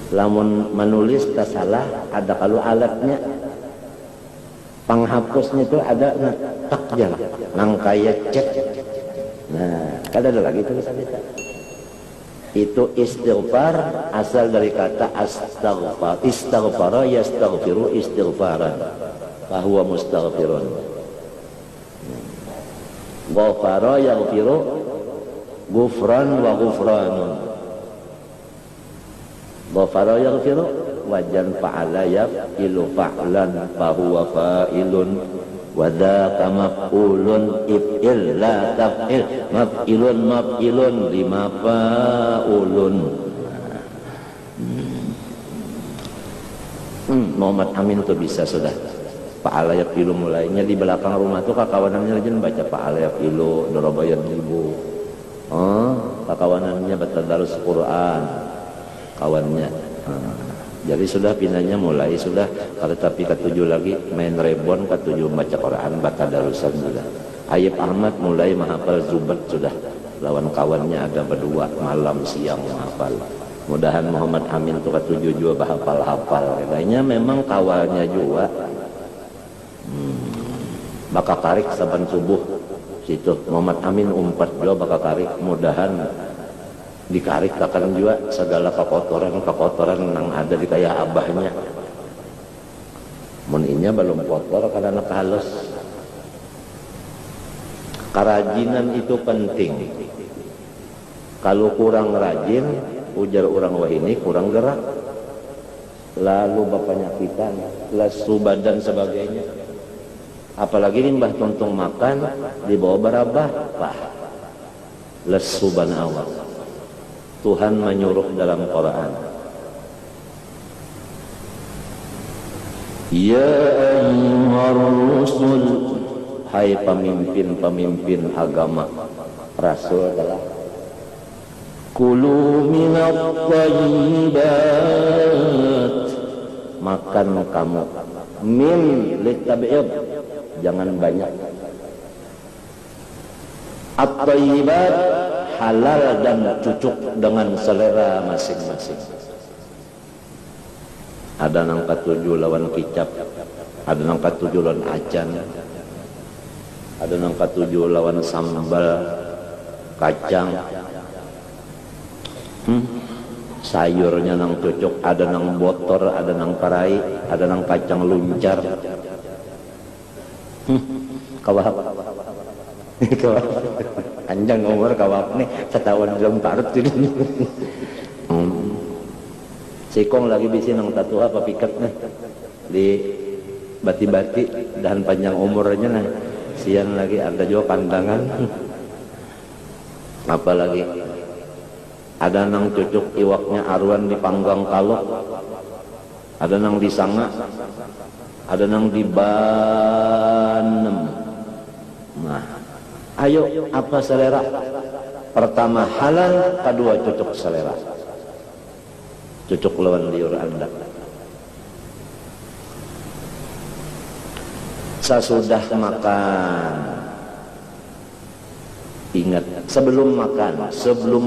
lamun menulis tak salah ada kalau alatnya, penghapusnya itu ada tak jalan nang kayak cek. Nah kada ada lagi tulisan itu istighfar asal dari kata astaghfar, istaghfara yastaghfiru istighfaran fahuwa mustaghfirun, ghafara yaghfiru ghufran wa ghufranun, ghafara yaghfiru wajan fa'ala yaf'ilu fa'lan fahuwa fa'ilun wa dzaka maf'ulun if'il la taf'il maf'ilun maf'ilun lima fa'ulun. Muhammad Amin tuh bisa sudah fa'ala yaf'ilu mulainya di belakang rumah tuh kakawanannya aja baca fa'ala yaf'ilu dorobayan ibu. Kakawanannya baca darus Quran kawannya. Jadi sudah pinanya mulai sudah, kalau tapi ketujuh lagi main rebon, ketujuh baca Quran, baca darusan sudah. Ayub Ahmad mulai menghafal Zubat sudah, lawan kawannya ada berdua malam siang menghafal. Mudahan Muhammad Amin tuh ketujuh juga hafal-hafal. Kayaknya memang kawannya juga. Bakal tarik saban subuh situ Muhammad Amin umpat juga bakal tarik, mudahan dikarik akan juga segala kekotoran yang ada di kayak abahnya. Muninya belum kotor karena halus. Kerajinan itu penting. Kalau kurang rajin, ujar orang wah ini kurang gerak. Lalu bapaknya kita lesu badan sebagainya. Apalagi ini Mbah Tuntung makan dibawa barabah, wah lesu ban awak. Tuhan menyuruh dalam Quran, ya ayyuhar rusul, hai pemimpin-pemimpin agama, Rasul adalah kulu minat thayyibat, makan kamu, min litab'id, jangan banyak, at-thayyibat halal dan cocok dengan selera masing-masing. Ada nang katujuh lawan kicap, ada nang katujuh lawan acan, ada nang katujuh lawan sambal kacang. Sayurnya nang cocok, ada nang botor, ada nang parai, ada nang kacang luncar. Kawah panjang umur kawap nih setahun belum parut jadi. Sikong lagi bisi nang tatu apa piket nih di bati-bati dan panjang umurnya nih. Siang lagi ada juga pandangan. Apalagi ada nang cucuk iwaknya arwan dipanggang kalok, ada nang disanga, ada nang dibanem. Nah, ayo apa selera? Pertama halal, kedua cocok selera. Cocok lawan liur Anda. Sesudah makan, ingat sebelum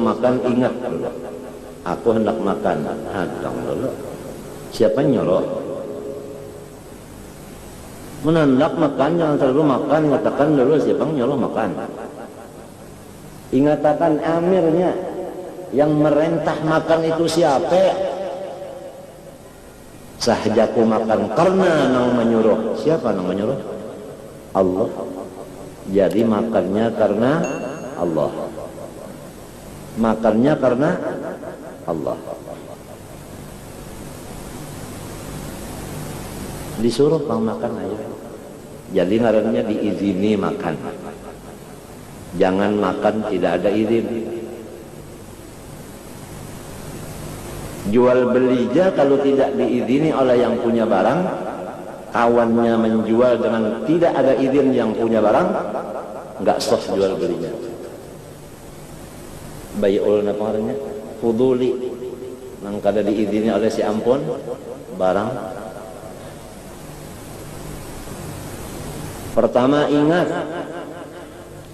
makan ingat dulu. Aku hendak makan, hadang dulu. Siapa nyuruh? Menandak makan, jangan selalu makan, ngatakan dulu siapa nyuruh makan. Ingatakan amirnya, yang merentah makan itu siapa? Sahjaku makan karena nang menyuruh. Siapa nang menyuruh? Allah. Jadi makannya karena Allah. Makannya karena Allah. Disuruh pang makan aja. Jadi ngarannya diizini makan. Jangan makan tidak ada izin. Jual beli aja kalau tidak diizini oleh yang punya barang, kawannya menjual dengan tidak ada izin yang punya barang, nggak sah jual belinya. Bai'ul naparnya fuduli, nang kada diizini oleh si ampun barang. Pertama ingat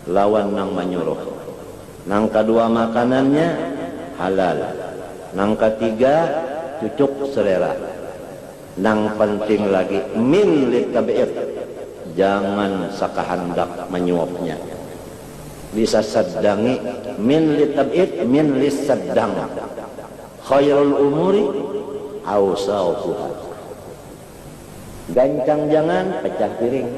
lawan nang menyuruh. Nang kedua makanannya halal. Nang ketiga cucuk selera. Nang penting lagi min litab'ir, jangan sakahandak menyuapnya. Bisa sedangi min litab'ir, min lisadang. Khairul umuri awsauha. Gancang jangan, pecah piring.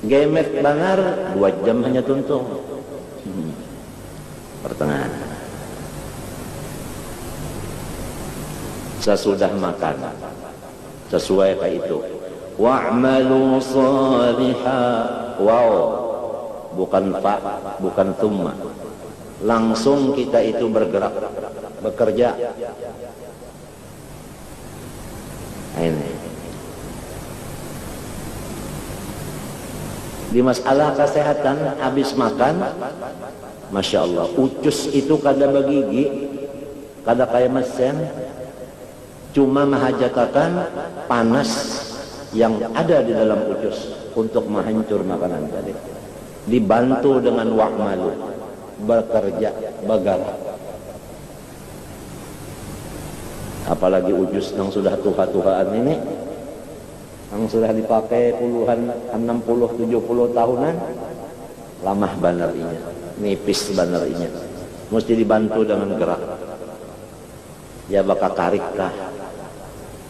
Gemet banar, 2 jam hanya tuntung. Pertengahan. Sesudah makan, sesuai kayak itu. Wa'malu shaliha. Wow, bukan fa, bukan thumma. Langsung kita itu bergerak, bekerja. Ini di masalah kesehatan, habis makan, masya Allah, ucus itu kada begigi, kada kayak mesin, cuma menghajatakan panas yang ada di dalam ucus untuk menghancur makanan tadi. Dibantu dengan wa'malu, bekerja, bergerak. Apalagi ucus yang sudah tuha-tuhaan ini, yang sudah dipakai puluhan 60-70 tahunan, lamah banarinya, nipis banarinya, mesti dibantu dengan gerak. Ya bakal karik kah?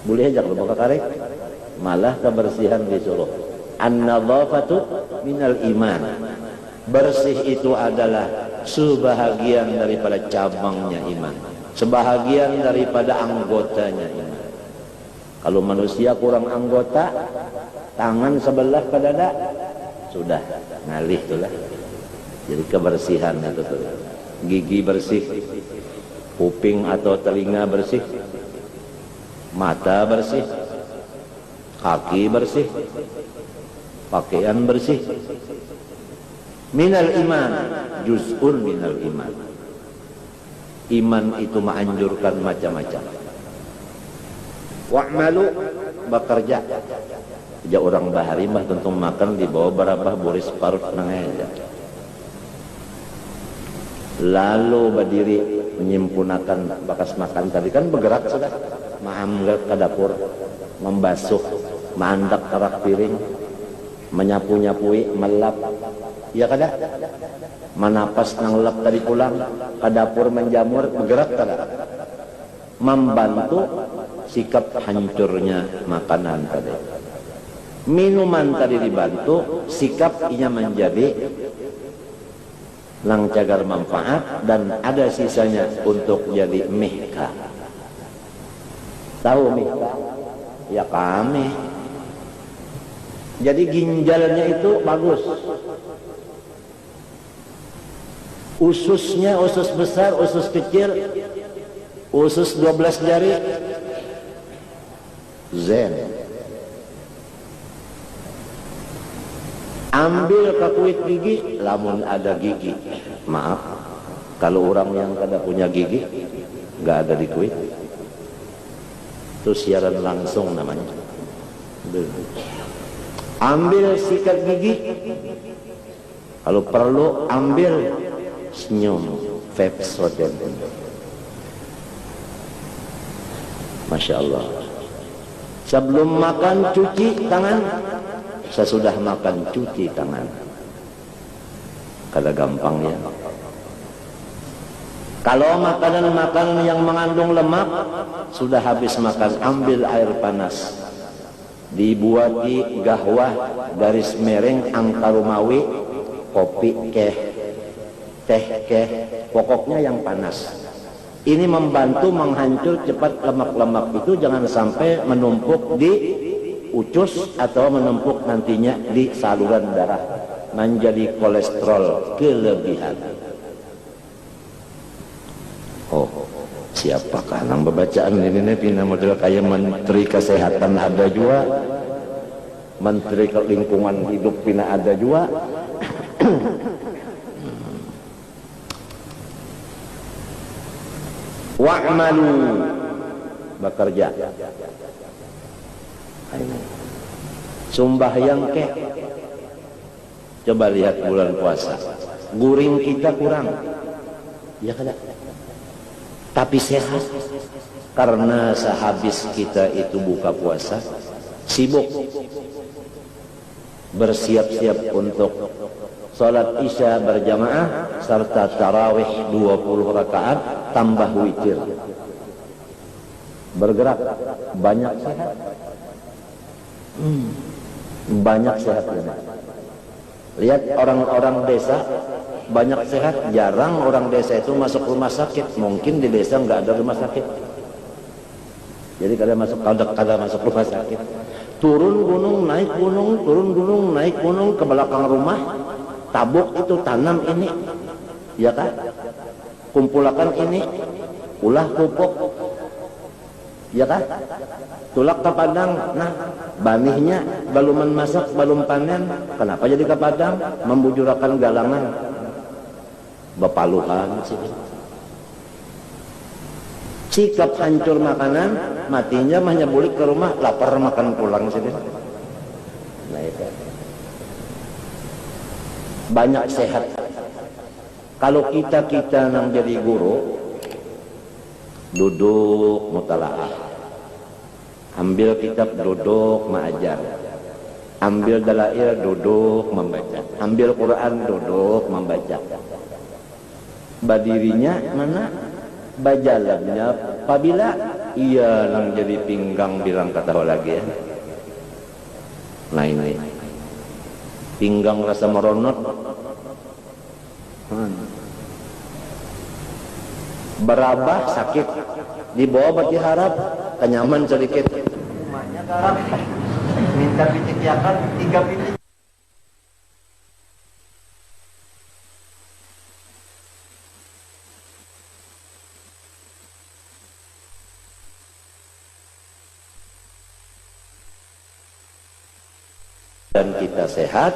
Boleh aja kalau bakal karik, malah kebersihan disuruh. An-nadhafatu minal iman. Bersih itu adalah sebahagian daripada cabangnya iman, sebahagian daripada anggotanya iman. Kalau manusia kurang anggota, tangan sebelah ke dada, sudah ngalih itulah. Jadi kebersihan itu tuh. Gigi bersih, kuping atau telinga bersih, mata bersih, kaki bersih, pakaian bersih. Minal iman, juz'un minal iman. Iman itu menganjurkan macam-macam. Wa'malu, bekerja. Ya orang bahari mah tentu makan di bawah berapa boris parut nangaya. Lalu berdiri menyempurnakan bakas makan tadi kan bergerak sudah, mengangkat ke dapur, membasuh, mengandak tarak piring, menyapu-nyapui, melap, ya kada? Menapas nang lap tadi pulang, ke dapur menjamur, bergerak kada? Membantu sikap hancurnya makanan tadi. Minuman tadi dibantu, sikap inya menjadi lang cagar manfaat dan ada sisanya untuk jadi mihka. Tahu mihka? Ya kami. Jadi ginjalnya itu bagus. Ususnya usus besar, usus kecil, usus 12 jari. Zen. Ambil ke kulit gigi, lamun ada gigi. Maaf, kalau orang yang kada punya gigi, nggak ada di kulit. Itu siaran langsung namanya. Ambil sikat gigi, kalau perlu ambil senyum, Pepsodent. Masya Allah. Sebelum makan cuci tangan, sesudah makan cuci tangan. Kada gampang ya. Kalau makanan-makanan yang mengandung lemak, sudah habis makan, ambil air panas, dibuati gahwah garis mereng angka Rumawi, kopi keh, teh keh, pokoknya yang panas. Ini membantu menghancur cepat lemak-lemak itu, jangan sampai menumpuk di ucus atau menumpuk nantinya di saluran darah, menjadi kolesterol kelebihan. Oh, siapakah nang bacaan ini pina model kayak menteri kesehatan ada juga, menteri lingkungan hidup pina ada juga. Wa'malu, bekerja. Sembahyang ke, coba lihat bulan puasa, guring kita kurang, ya kada? Tapi sehat, Karena sehabis kita itu buka puasa, sibuk bersiap-siap untuk salat isya berjamaah serta tarawih 20 rakaat tambah witir. Bergerak banyak sehat. Banyak sehat. Lihat orang-orang desa banyak sehat, jarang orang desa itu masuk rumah sakit. Mungkin di desa nggak ada rumah sakit. Jadi kada masuk rumah sakit. Turun gunung, naik gunung, turun gunung, naik gunung ke belakang rumah. Tabuk itu tanam ini, ya kan? Kumpulakan ini, ulah pupuk, ya kan? Tulak ke padang, nah banihnya belum masak, belum panen. Kenapa jadi ke padang? Membujurakan galangan, bepaluhan sih. Sikap hancur makanan, matinya mahnya bulik ke rumah, lapar makan pulang sih. Nah itu. Banyak sehat. Kalau kita nang jadi guru, duduk mutalaah, ambil kitab duduk mengajar, ambil dalail duduk membaca, ambil Quran duduk membaca. Badirinya mana? Bajalannya apabila ia nang jadi pinggang bilang kata lagi ya. Nah ini pinggang rasa meronot, berabah sakit, dibawa bati harap kenyaman sedikit, rumahnya garap, minta pitik-yakan 3 pitik. Dan kita sehat,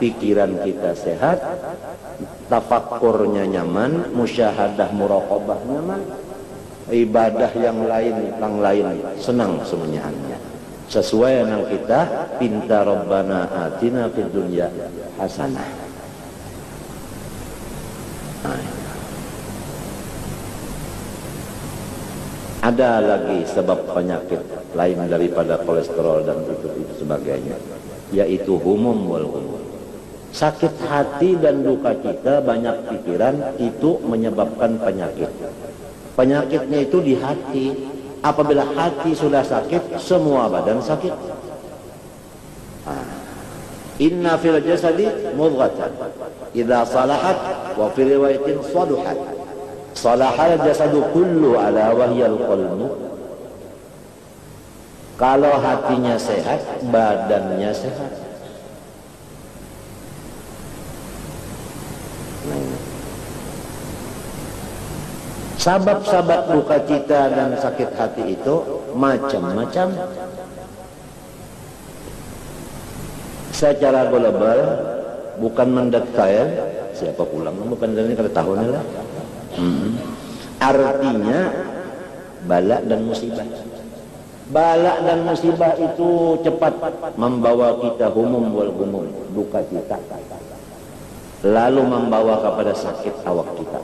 pikiran kita sehat, tafakkurnya nyaman, musyahadah muraqabah nyaman, ibadah yang lain senang semuanya. Sesuai dengan kita pinta Rabbana atina fid dunya hasanah. Ada lagi sebab penyakit lain daripada kolesterol dan itu sebagainya, yaitu humum wal ghumum. Sakit hati dan duka cita, banyak pikiran, itu menyebabkan penyakit. Penyakitnya itu di hati. Apabila hati sudah sakit, semua badan sakit. Inna fil jasadi mudghatan idza salahat wa fil riwayatin saluhat salahal jasadu kullu ala wahyal qalbu. Kalau hatinya sehat, badannya sehat. Sabab-sabab duka cita dan sakit hati itu macam-macam. Secara global, bukan mendetail, siapa pulang, bukan dari kada tahun lah. Artinya bala dan musibah. Bala dan musibah itu cepat membawa kita humum wal ghumum, duka cita, lalu membawa kepada sakit awak kita.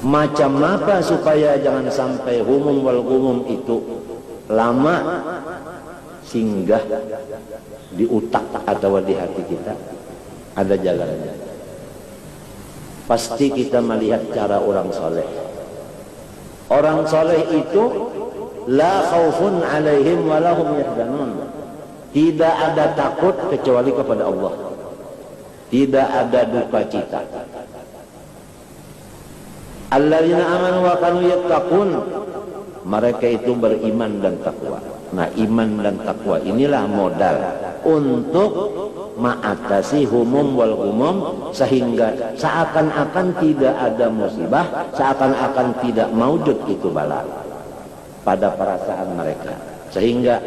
Macam apa supaya jangan sampai humum wal ghumum itu lama singgah di utak atau di hati kita? Ada jalannya. Pasti kita melihat cara orang soleh. Orang soleh itu la khaufun alaihim wa lahum yahzanun. Tidak ada takut kecuali kepada Allah. Tidak ada duka cita. Alladzina amanu wa kanu yattaqun. Mereka itu beriman dan takwa. Nah, iman dan takwa inilah modal untuk mengatasi humum wal ghumum, sehingga seakan-akan tidak ada musibah, seakan-akan tidak maujud itu bala pada perasaan mereka, sehingga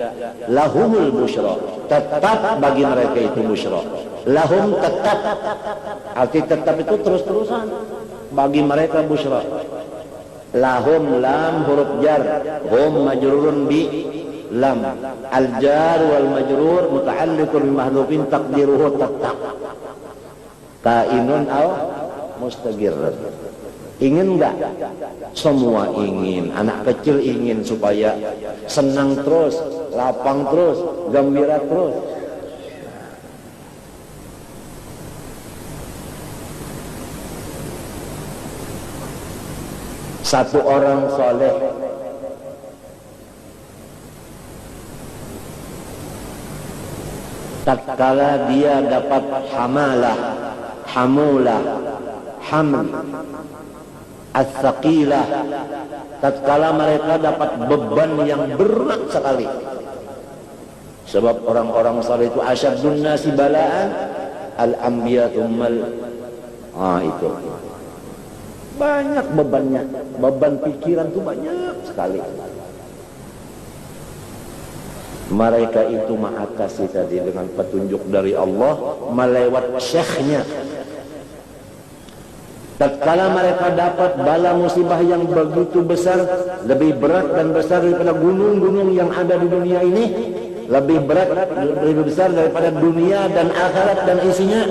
lahumul busyra, tetap bagi mereka itu busyra. Lahum tetap, arti tetap itu terus-terusan bagi mereka busyra. Lahum lam huruf jar, hum majrurun bi lam, al jar wal majrur muta'alliqun bi mahdhufin taqdiruhu tetap, kainun aw mustaqir. Ingin enggak? Semua ingin. Anak kecil ingin supaya senang terus, lapang terus, gembira terus. Satu orang soleh tatkala dia dapat hamalah, hamulah, haml, as-saqilah, tatkala mereka dapat beban yang berat sekali. Sebab orang-orang saleh itu asyaddun nasi bala'an al-anbiya tsummal. Itu banyak bebannya, beban pikiran itu banyak sekali. Mereka itu mengatasi tadi dengan petunjuk dari Allah melewat syekhnya. Tatkala mereka dapat bala musibah yang begitu besar, lebih berat dan besar daripada gunung-gunung yang ada di dunia ini, lebih berat, lebih besar daripada dunia dan akhirat dan isinya,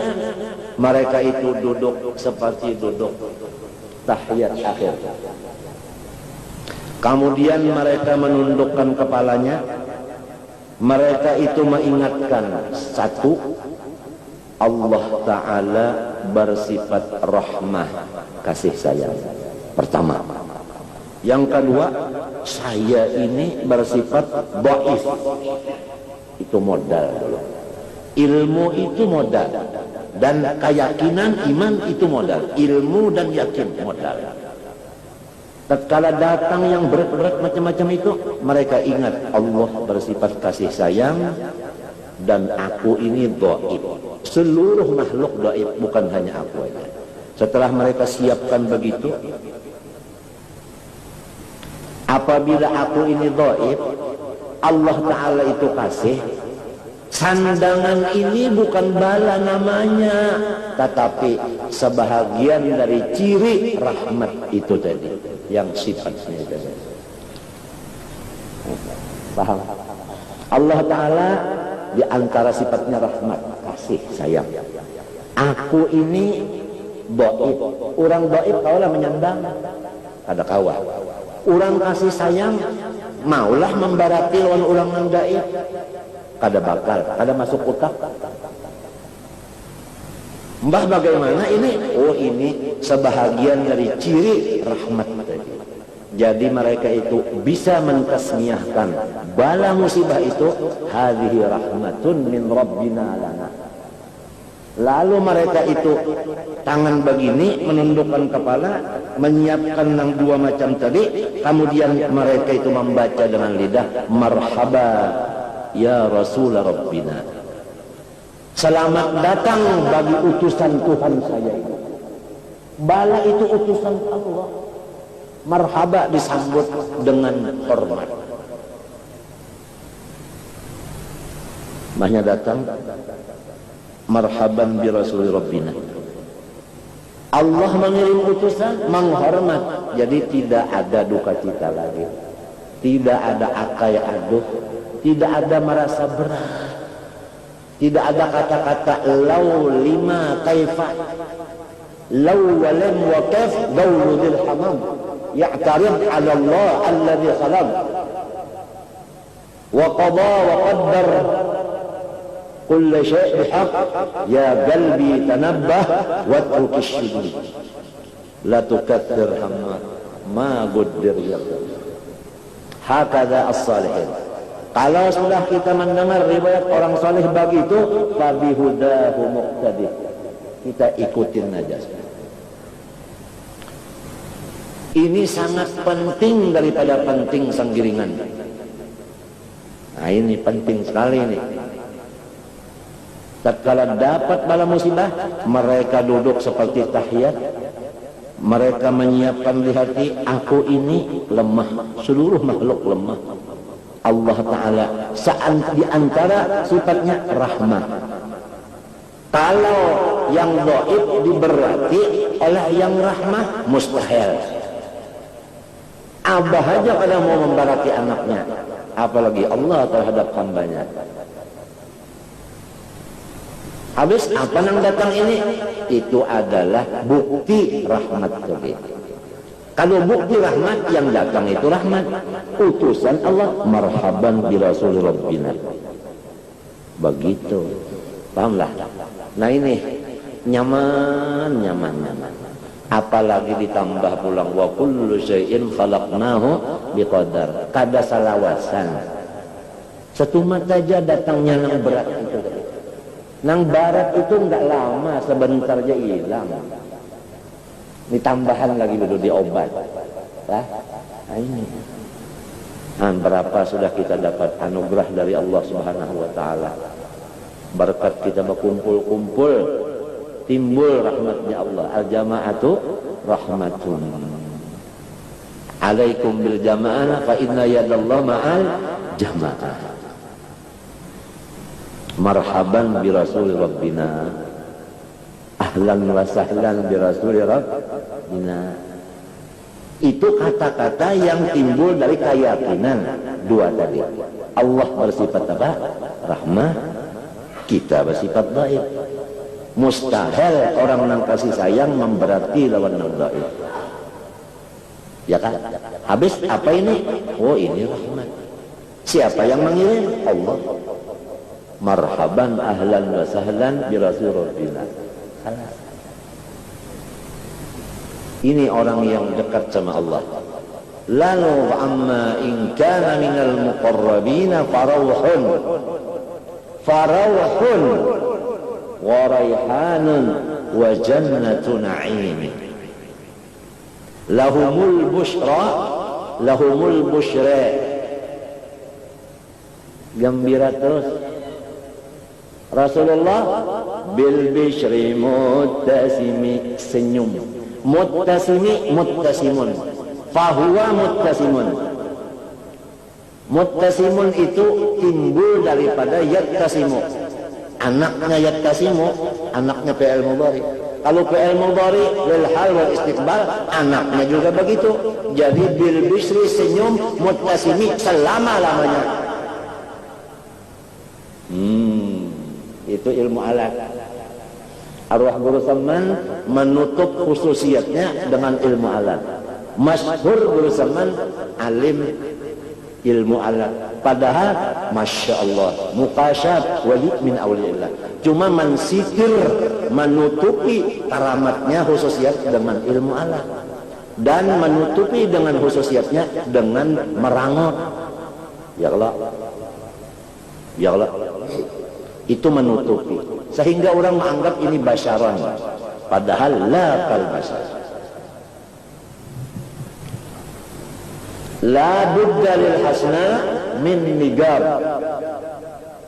mereka itu duduk seperti duduk tahiyat akhir. Kemudian mereka menundukkan kepalanya. Mereka itu mengingatkan satu, Allah Ta'ala bersifat rahmah, kasih sayang. Pertama. Yang kedua, saya ini bersifat dhaif. Itu modal dulu. Ilmu itu modal. Dan keyakinan iman itu modal. Ilmu dan yakin modal. Tatkala datang yang berat-berat macam-macam itu, mereka ingat Allah bersifat kasih sayang dan aku ini dhaif. Seluruh makhluk dhaif, bukan hanya aku aja. Setelah mereka siapkan begitu, apabila aku ini dhaif, Allah Ta'ala itu kasih. Sandangan ini bukan bala namanya, tetapi sebahagian dari ciri rahmat itu tadi, yang sifatnya tadi. Paham? Allah Ta'ala di antara sifatnya rahmat, kasih sayang. Aku ini dhaif. Orang dhaif kaulah menyandang, ada kawah. Orang kasih sayang, maulah membarati lawan orang yang dhaif. Kada bakal, kada masuk otak. Mbah bagaimana ini? Oh, ini sebahagian dari ciri rahmat tadi. Jadi mereka itu bisa mentasmiyahkan bala musibah itu hadhihi rahmatun min rabbina lana. Lalu mereka itu tangan begini menundukkan kepala, menyiapkan yang dua macam tadi, kemudian mereka itu membaca dengan lidah marhaba ya Rasul Rabbina. Selamat datang bagi utusan Tuhan saya. Bala itu utusan Allah. Marhaba disambut dengan hormat. Mahnya datang marhaban bi Rasul Rabbina. Allah mengirim utusan menghormat. Jadi tidak ada duka cita lagi. Tidak ada akai aduh. Tidak ada merasa berat. Tidak ada kata-kata law lima kaifa. Law walam wa kaif dawlu dhil hamam. Ya'tarid ala Allah alladhi khalaq. Wa qada wa qaddar. Kulla syai' bihaq. Ya qalbi tanabbah watruk ash-shidid. La tukaththir hamma ma qaddir yaqdir. Hakadha as-salihin. Kalau sudah kita mendengar riwayat orang saleh begitu, fabihudahu muqtadi. Kita ikutin aja. Ini sangat penting daripada penting sanggiringan. Nah, ini penting sekali ini. Tatkala dapat bala musibah, mereka duduk seperti tahiyat. Mereka menyiapkan di hati, aku ini lemah, seluruh makhluk lemah. Allah Ta'ala di antara sifatnya rahmah. Kalau yang dhaif diberati oleh yang rahmah, mustahil. Abah aja kadang mau memberati anaknya, apalagi Allah terhadap hambanya. Habis apa yang datang ini? Itu adalah bukti rahmat tadi. Kalau bukti rahmat, yang datang itu rahmat, utusan Allah. Marhaban bi rasul rabbina. Begitu, pahamlah. Nah ini nyaman. Apalagi ditambah pulang wa kullu syai'in khalaqnahu biqadar. Kada salawasan. Setumat saja datangnya nang berat itu. Nang barat itu enggak lama, sebentar aja hilang. Ini tambahan lagi dulu di obat. Nah ini. Berapa sudah kita dapat anugerah dari Allah Subhanahu wa taala. Berkat kita berkumpul-kumpul, timbul rahmatnya Allah. Al-jama'atu rahmatun. Alaikum bil jama'ah fa inna yadallah ma'al jama'ah. Marhaban bi rasul rabbina. Ahlan wa sahlan bi rasul rabbina. Itu kata-kata yang timbul dari keyakinan dua tadi. Allah bersifat apa? Rahmah, kita bersifat baik. Mustahil orang nang kasih sayang memberati lawan nang baik. Ya kan? Habis apa ini? Oh ini rahmat. Siapa yang mengirim? Allah. Marhaban ahlan wa sahlan bi rasul rabbina. Ini orang yang dekat sama Allah. Lalu amma in kana minal muqarrabina farawhun wa rayhanun wa jannatu na'im. Lahumul bushra. Gembira terus. Rasulullah bil bishri muttasimi, senyum. Muttasimun. Fahuwa muttasimun. Muttasimun itu timbul daripada yattasimu. Anaknya yattasimu, anaknya fi'il mudhari. Kalau fi'il mudhari lil hal wal istiqbal, anaknya juga begitu. Jadi bil bishri, senyum, muttasimi, selama-lamanya. Itu ilmu alat. Arwah Guru Saman menutup khususiatnya dengan ilmu alat. Masyhur Guru Saman alim ilmu alat. Padahal Masya Allah, mukasyaf wali min awliyaillah. Cuma mensitir, menutupi karamatnya khususiat dengan ilmu alat. Dan menutupi dengan khususiatnya dengan merangot. Ya Allah. Ya Allah. Itu menutupi. Sehingga orang menganggap ini basyaran. Padahal la kal basyar. La budda lil hasna min nigab.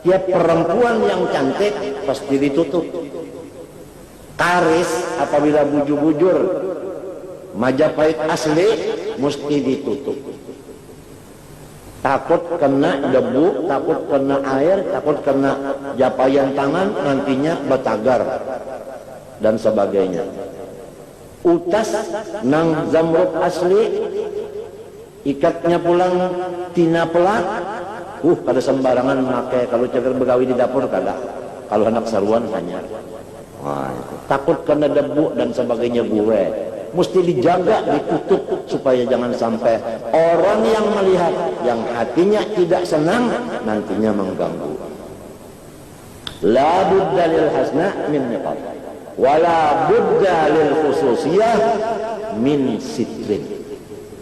Tiap perempuan yang cantik pasti ditutup. Karis apabila bujur-bujur, Majapahit asli mesti ditutup. Takut kena debu, takut kena air, takut kena japaian tangan, nantinya betagar dan sebagainya. Utas nang zamrud asli, ikatnya pulang tina pelak, kada sembarangan make. Kalau ceker begawi di dapur kada, kalau anak saruan hanya. Wah, takut kena debu dan sebagainya gue. Mesti dijaga, ditutup supaya jangan sampai orang yang melihat, yang hatinya tidak senang, nantinya mengganggu. La budda lil hasna min niqab, wala budda lil khususiyah min sitrin.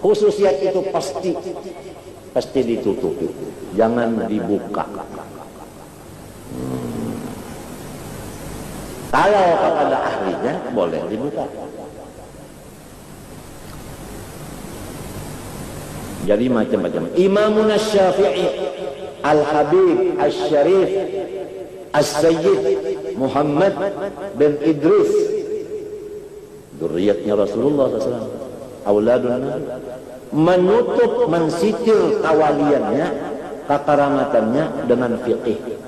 Khususiat itu pasti ditutupi, jangan dibuka. Kalau kepada ahlinya boleh dibuka. Jadi macam-macam. Imamun Syafi'i, Al-Habib, Al-Syarif, Al-Sayyid Muhammad bin Idris, dzurriyyatnya Rasulullah SAW, auladun Nabi, menutup, mensitir kawaliannya, kekaramatannya dengan fiqih.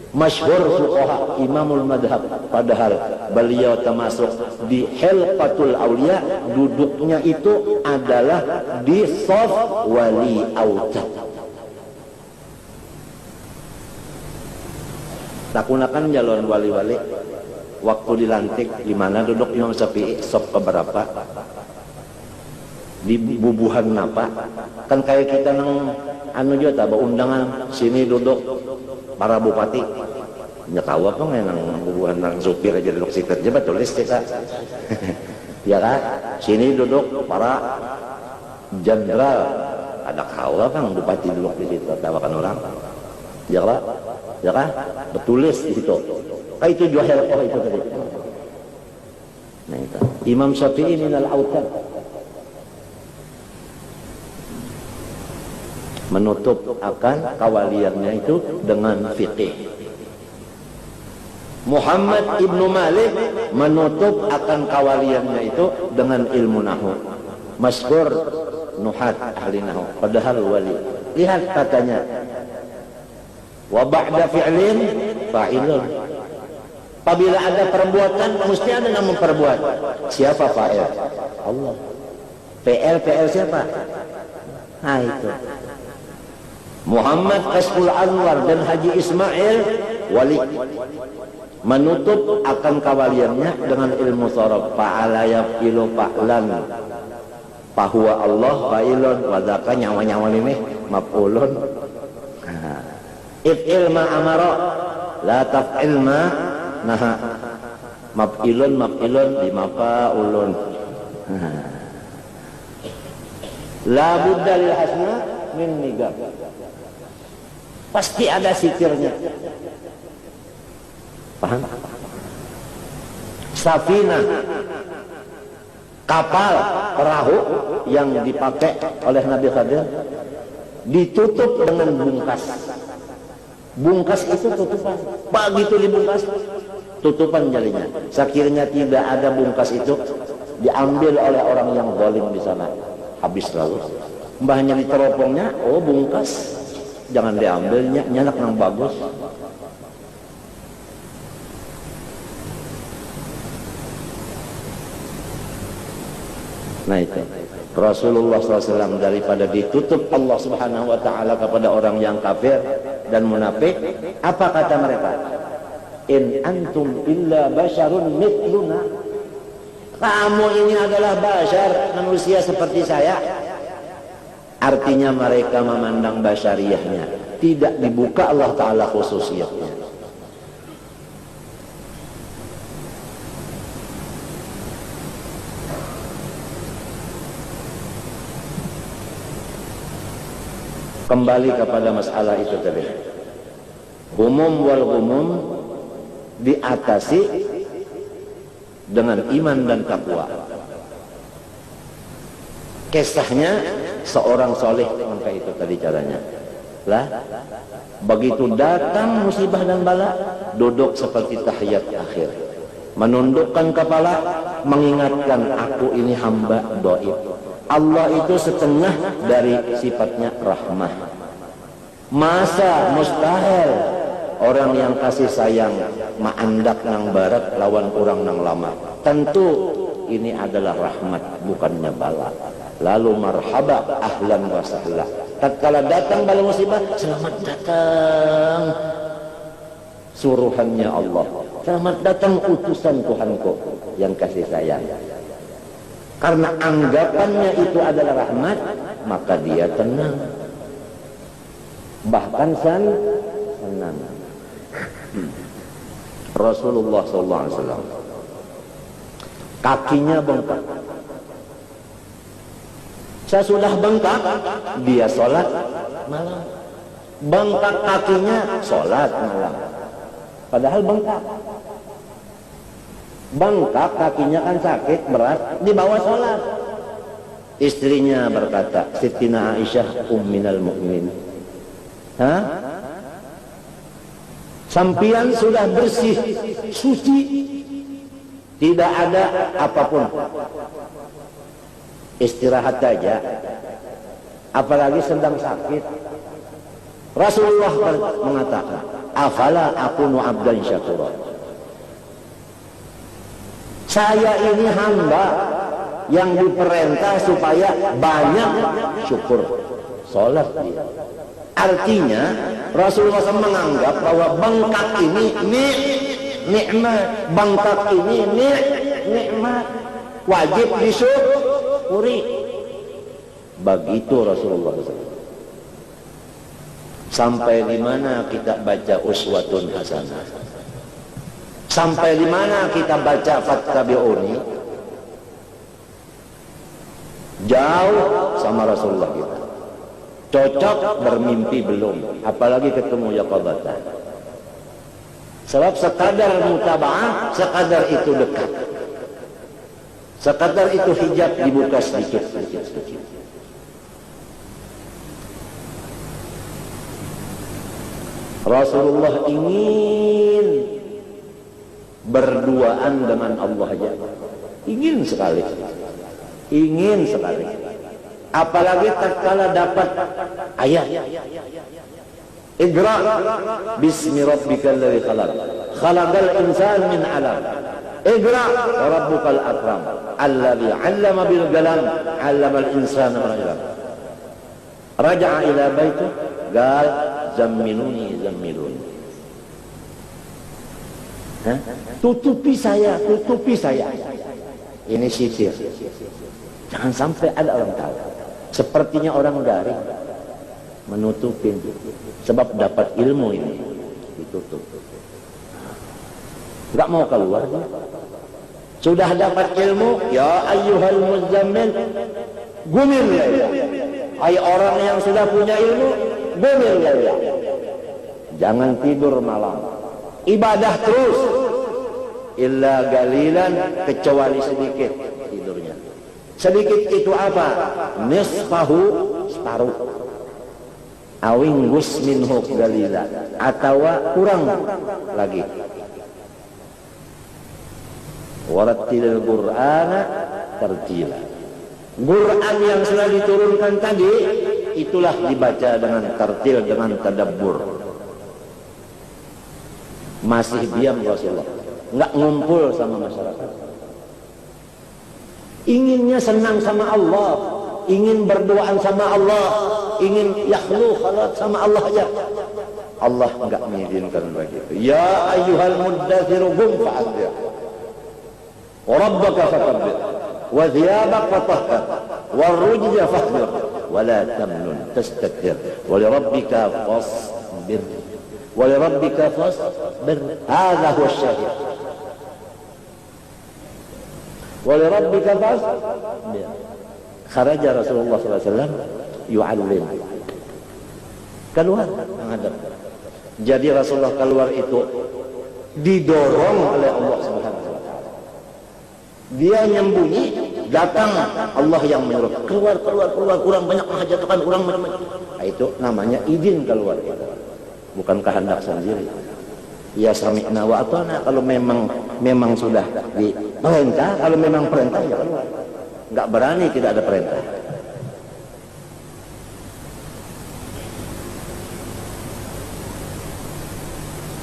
Masyhur fuqaha, imamul madhab, padahal beliau termasuk di Hilqatul Aulia, duduknya itu adalah di shaf wali autad. Takunakan jalan wali-wali waktu dilantik di mana duduk Imam Syafi'i shaf keberapa? di bubuhan apa kan kayak kita nang anu juga tak undangan sini duduk para bupati nya tahu apa nggak nang bubuhan nang supir aja duduk situ aja tulis kita ya kan sini duduk para jenderal ada kau apa nang bupati duduk di situ tawakan orang ya kan betulis di situ kayak itu jual oh itu tadi. Nah itu Imam Syafi'i minal autad menutup akan kawaliannya itu dengan fikih. Muhammad ibnu Malik menutup akan kawaliannya itu dengan ilmu nahwu. Masyhur nuhat ahli nahwu padahal wali. Lihat katanya wa ba'da fi'lin fa'ilun. Apabila ada perbuatan mesti ada yang memperbuat. Siapa fa'il? Allah. PL siapa? Nah itu Muhammad Kasful Anwar dan Haji Ismail wali menutup akan kawaliannya dengan ilmu sorof. Fa'ala yafilu fa'lan fahuwa Allah fa'ilun wadaka nyawa-nyawa ini maf'ulun. If'il ma amara la taf'il ma naha maf'ilun di mafa'ulun. La budda lil hasna min nigab. Pasti ada sikirnya. Paham? Safina, kapal, perahu yang dipakai oleh Nabi Khadir ditutup dengan bungkas. Bungkas itu tutupan. Begitu dibungkas, tutupan jalinya. Sekiranya tidak ada bungkas itu, diambil oleh orang yang zalim di sana. Habis lalu. Mbahnya di teropongnya, oh bungkas. Jangan diambilnya, nyanak yang bagus. Nah itu Rasulullah SAW daripada ditutup Allah Subhanahu Wa Taala kepada orang yang kafir dan munafik, apa kata mereka? In antum illa basyarun mithluna. Kamu ini adalah basyar, manusia seperti saya. Artinya mereka memandang basyariyahnya, tidak dibuka Allah Ta'ala khususiyatnya. Kembali kepada masalah itu tadi. Umum wal umum diatasi dengan iman dan takwa. Kisahnya seorang soleh maka itu tadi caranya. Lah, begitu datang musibah dan bala, duduk seperti tahiyat akhir, menundukkan kepala, mengingatkan aku ini hamba dhaif. Allah itu setengah dari sifatnya rahmah. Masa mustahil orang yang kasih sayang maandak nang barat lawan orang nang lama. Tentu ini adalah rahmat bukannya bala. Lalu marhaba ahlan wa sahla. Tatkala datang bala musibah, selamat datang suruhannya Allah. Selamat datang utusan Tuhanku yang kasih sayang. Karena anggapannya itu adalah rahmat, maka dia tenang. Bahkan senang. Rasulullah SAW kakinya bengkak. Sesudah bengkak, dia sholat malam. Bengkak kakinya, sholat malam. Padahal bengkak. Bengkak kakinya kan sakit, berat, dibawa sholat. Istrinya berkata, Sittina Aisyah umminal mu'min. Hah? Sampian sudah bersih, suci, tidak ada apapun. Istirahat saja, apalagi sedang sakit. Rasulullah mengatakan, afala akunu abdan syakura. Saya ini hamba yang diperintah supaya banyak syukur, sholat dia. Artinya Rasulullah SAW menganggap bahwa bengkak ini nikmat, bengkak ini nikmat, wajib disyukuri. Begitu Rasulullah SAW. Sampai di mana kita baca uswatun hasanah? Sampai di mana kita baca fattabi'uni? Jauh sama Rasulullah kita. Cocok bermimpi belum, apalagi ketemu yaqadatan. Sebab sekadar mutaba'ah, sekadar itu dekat. Sekadar itu hijab dibuka sedikit. Rasulullah ingin berduaan dengan Allah aja. Ingin sekali. Apalagi tatkala dapat ayat. Iqra bismi rabbikal ladzi khalaq. Khalaqal insana min 'alaq. Iqra wa rabbukal akram. Alladzi 'allama bil qalam 'allamal insana ma lam ya'lam. Raja'a ila baiti qal zammiluni. Tutupi saya. Ini sihir. Jangan sampai ada orang tahu. Sepertinya orang garing menutupin, sebab dapat ilmu ini ditutup. Enggak mau keluar dia. Sudah dapat ilmu, ya ayyuhal muzammil, gumil laila. Hai orang yang sudah punya ilmu, gumil laila. Jangan tidur malam. Ibadah terus. Illa galilan, kecuali sedikit tidurnya. Sedikit itu apa? Nisfahu, separuh. Awinggus minhu galila, atau kurang lagi. Warattilil Qur'ana tartila. Quran yang sudah diturunkan tadi, itulah dibaca dengan tartil, dengan tadabbur. Masih diam Rasulullah, nggak ngumpul sama masyarakat. Inginnya senang sama Allah, ingin berdoa sama Allah, ingin yakhlu khalat sama Allah aja. Allah enggak mengizinkan begitu. Ya ayyuhal muddathir qum fa'anzir. Wa rabbaka fakabbir. Wa thiyabaka fatahhar. Wa rujza fahjur. Wa la tamnun tastakthir. Wa li rabbika fasbir. Wa li rabbika fasbir. Hadha huwa syahid. Wa li rabbika fasbir. Kharaja Rasulullah SAW yu'allim. Keluar menghadap. Jadi Rasulullah keluar itu didorong oleh Allah Subhanahu wa taala. Dia nyembunyi, datang Allah yang menyuruh. Keluar, kurang banyak menghajatkan kurang banyak. Nah, itu namanya izin keluar itu. Bukan kehendak sendiri. Ya sami'na wa ata'na, kalau memang sudah diperintah, kalau memang perintah ya keluar. Enggak berani tidak ada perintah.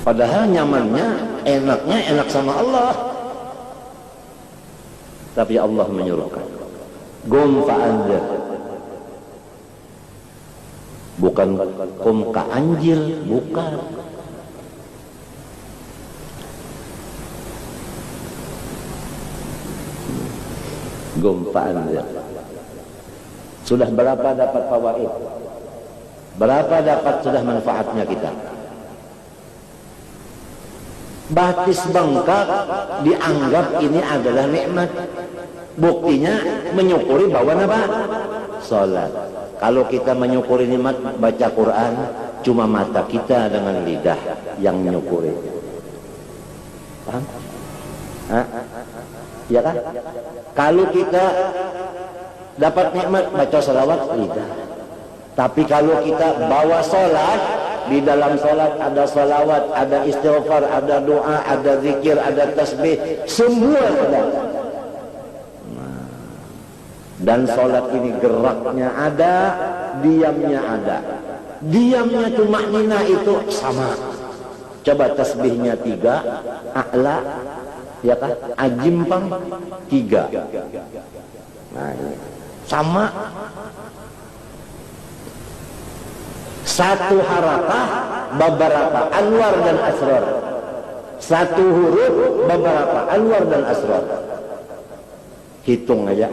Padahal nyamannya, enaknya enak sama Allah. Tapi Allah menyuruhkan. Qum fa'anzir. Bukan qum ka'anjir, bukan. Qum fa'anzir. Sudah berapa dapat fawaid? Berapa dapat sudah manfaatnya kita? Batis bengkak dianggap ini adalah nikmat. Buktinya menyukuri bawa apa? Salat. Kalau kita menyukuri nikmat baca Quran, cuma mata kita dengan lidah yang menyukuri. Paham? Ya kan? Kalau kita dapat nikmat baca salawat lidah. Tapi kalau kita bawa salat, di dalam salat ada salawat, ada istighfar, ada doa, ada zikir, ada tasbih, semua ada. Dan salat ini geraknya ada, diamnya ada. Diamnya tumaknina itu sama. Coba tasbihnya 3, a'la, ya kan? Ajimpang 3. Nah, ini sama. Satu harakah beberapa anwar dan asrar. Satu huruf beberapa anwar dan asrar. Hitung aja.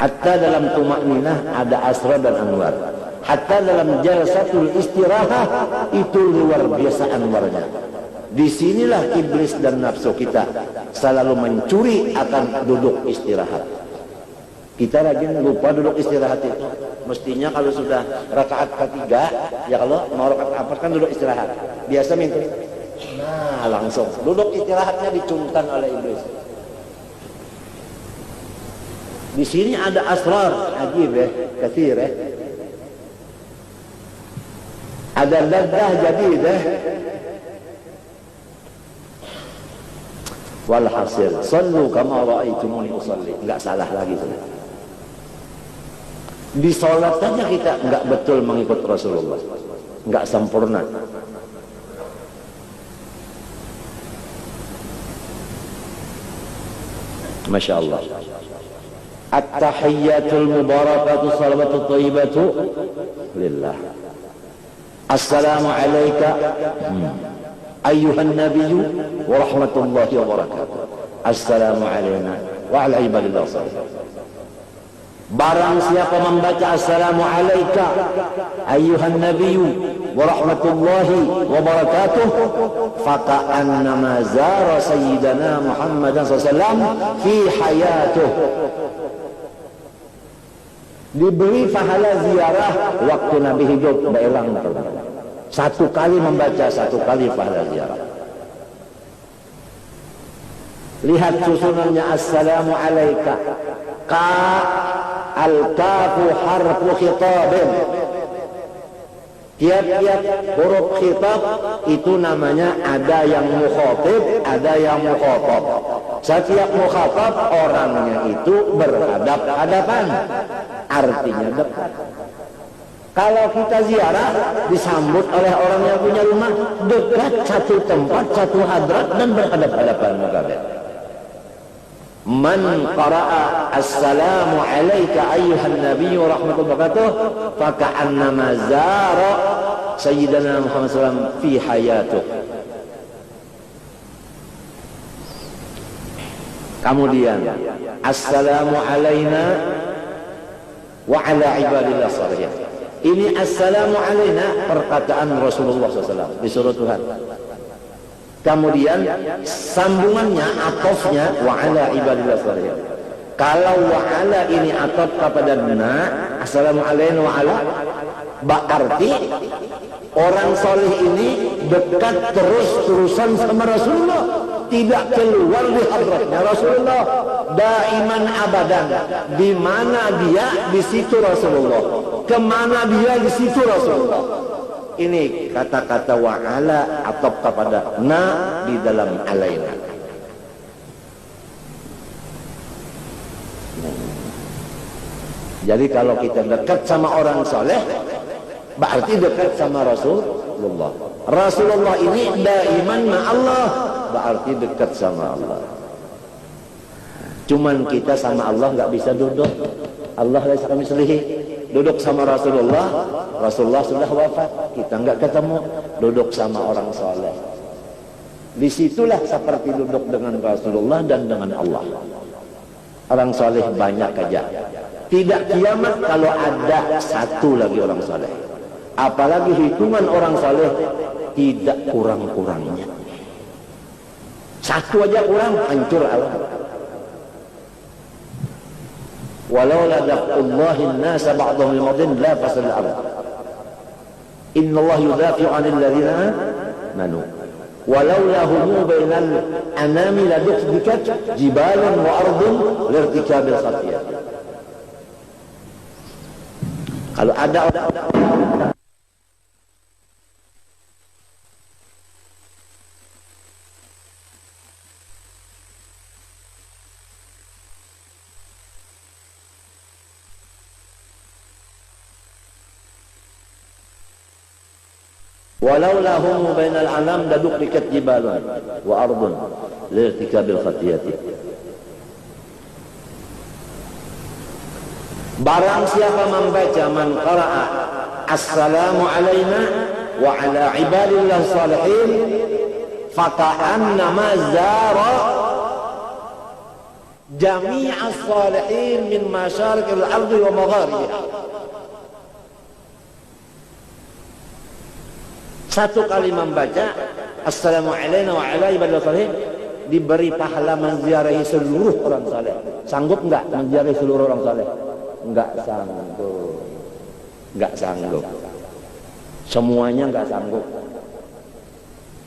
Hatta dalam tumakninah ada asrar dan anwar. Hatta dalam jalsatul istirahah itu luar biasa anwarnya. Disinilah iblis dan nafsu kita selalu mencuri akan duduk istirahat. Kita rajin lupa duduk istirahat itu. Mestinya kalau sudah rakaat ketiga, ya kalau mau rakaat keempat kan duduk istirahat. Biasa minta. Nah, langsung duduk istirahatnya dicungkan oleh iblis. Di sini ada asrar, ajib ya, kathir ya. Ada laddah jadidah. Walhasil, sallu kama ra'aitumuni usalli. Enggak salah lagi sudah. Di salat saja kita enggak betul mengikut Rasulullah. Enggak sempurna. Masya Allah. At-tahiyyatul mubarakatu salawatu thayyibatu lillah. Assalamu alayka ayyuhan nabiyyu wa rahmatullahi wa barakatuh. Assalamu alayna wa ala ibadillah salihin. Barang siapa membaca assalamu alayka ayyuhan nabiyyu wa rahmatullahi wa barakatuh, faka'annama zara sayyidana Muhammadan sallallahu fi hayatuh. Diberi pahala ziarah waktu Nabi hidup, belang. Satu kali membaca, satu kali pahala ziarah. Lihat susunannya assalamu alayka. Ka al-kafu harfu khitabin. Tiap-tiap huruf khitab itu namanya ada yang mukhatib, ada yang mukhatab. Setiap mukhatab orangnya itu berhadap-hadapan, artinya dekat. Kalau kita ziarah disambut oleh orang yang punya rumah, dekat, satu tempat, satu hadrat dan berhadap-hadapan muka. Man qara'a assalamu alayka ayyuhan nabiyyu rahmatullahi wa barakatuh faka'annama zara sayyidina Muhammad SAW fi hayatuh. Kemudian assalamu alayna wa ala ibadillah shalihin. Ini assalamu alayna perkataan Rasulullah SAW disuruh Tuhan. Kemudian sambungannya, atofnya wa ala ibadillah shalihin. Kalau wa ala ini atof kepada na, assalamu alayna wa ala, berarti orang soleh ini dekat terus-terusan sama Rasulullah, tidak keluar di hadratnya Rasulullah, daiman abadan. Di mana dia, di situ Rasulullah. Kemana dia, di situ Rasulullah. Ini kata-kata wa'ala atau kepada na di dalam alaina. Jadi kalau kita dekat sama orang soleh, berarti dekat sama Rasulullah. Rasulullah ini daiman ma'allah, berarti dekat sama Allah. Cuman kita sama Allah nggak bisa duduk. Allah laisa kamitslihi. Duduk sama Rasulullah, Rasulullah sudah wafat, kita nggak ketemu. Duduk sama orang soleh, disitulah seperti duduk dengan Rasulullah dan dengan Allah. Orang soleh banyak aja. Tidak kiamat kalau ada satu lagi orang soleh. Apalagi hitungan orang soleh tidak kurang-kurangnya. Satu aja kurang, hancur alam. Walau la daf'ullahi an-nasa ba'dahum li ba'din la fasal al-ard. Innallaha yudafi'u 'anil ladzina amanu. Walau lahum bainal anami la dukhdikat jibalun wa ardun lirtikabil khafiyah. Kalau ada walau lahum bainal anam daduk dikat jibalun wa ardun lirtikabil khatiyati. Barang siapa membaca man qara'a assalamu alayna wa ala ibadillah salihin faka'annama zara, jami'as salihin min masyariqil ardi wa magharibiha. Satu kali membaca assalamualaikum wa ala ibadillah salihin diberi pahala menziarahi seluruh orang saleh. Sanggup enggak menziarahi seluruh orang saleh? Enggak sanggup. Enggak sanggup. Semuanya enggak sanggup.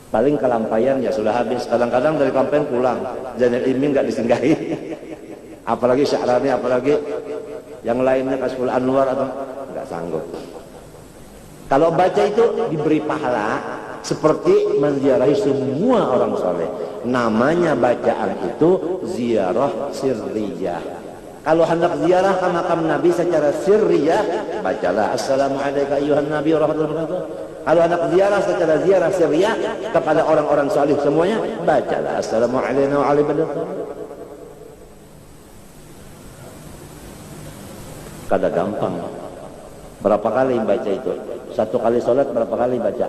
Paling kelampaian ya sudah habis. Kadang-kadang dari kampanye pulang, Zainal Ilmi enggak disinggahi. Apalagi Syahrani, apalagi yang lainnya Kasful Anwar atau enggak sanggup. Kalau baca itu diberi pahala seperti menziarahi semua orang soleh. Namanya bacaan itu ziarah sirriyah. Kalau hendak ziarah ke makam Nabi secara sirriyah, bacalah assalamualaikum ayyuhan nabi warahmatullahi wabarakatuh. Kalau hendak ziarah secara ziarah sirriyah kepada orang-orang soleh semuanya, bacalah assalamualaikum warahmatullahi wabarakatuh. Kada gampang. Berapa kali baca itu? Satu kali sholat berapa kali baca?